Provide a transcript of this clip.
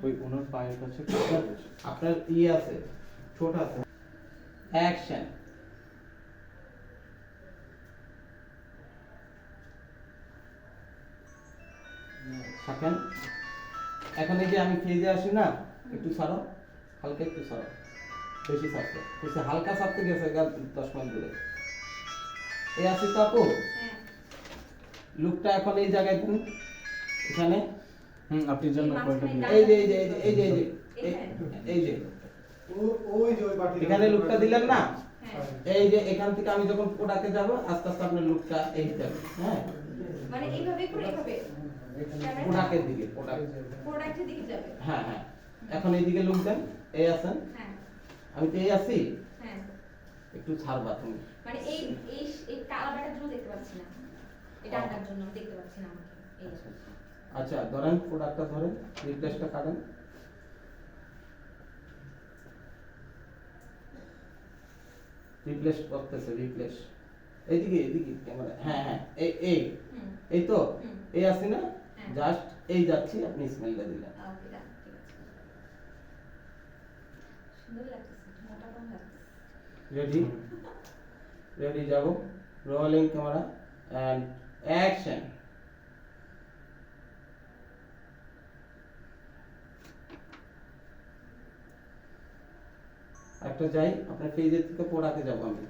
ওই ওনার পায়ের কাছে আপনার আছে ছোট আছে অ্যাকশন সেকেন্ড এখন এই যে আমি ফেজে আসি না একটু ছাড়ো হালকা একটু ছাড়ো বেশি ছাড়ছো বলছে হালকা ছাড়তে গেছে 10 মাইল দূরে এই আসি তো আপু লুকটা এখন এই জায়গায় তুমি এখানে আপনি জন্য এই যে এই যে এই যে এই যে ওই যে ওই বাটি এখানে লুকটা দিলেন না এই যে এখান থেকে আমি যখন প্রোডাক্টে যাব আস্তে আস্তে আপনার লুকটা এই যাবে হ্যাঁ মানে এইভাবে করে এভাবে প্রোডাক্টের দিকে প্রোডাক্টের দিকে যাবে হ্যাঁ হ্যাঁ এখন এইদিকে লুক দেন এই আছেন হ্যাঁ আমি তো এই আছি হ্যাঁ একটু ছাড়বা তুমি মানে এই এই এই কালারটার জন্য দেখতে পাচ্ছি না এটা আঁকার জন্য আমি দেখতে পাচ্ছি না আমাকে এই আচ্ছা ধরেন প্রোডাক্টটা ধরেন রিপ্লেসটা কাটেন রিপ্লেস করতেছে রিপ্লেস এইদিকে এইদিকে ক্যামেরা হ্যাঁ হ্যাঁ এই এই এই তো এই আছে না জাস্ট এই যাচ্ছি আপনি স্মেলটা দিলেন ওকে ঠিক আছে সুন্দর লাগতেছে মোটা কম লাগতেছে রেডি রেডি যাব রোলিং ক্যামেরা এন্ড অ্যাকশন একটা যাই আপনার পেজের থেকে পড়াতে যাব আমি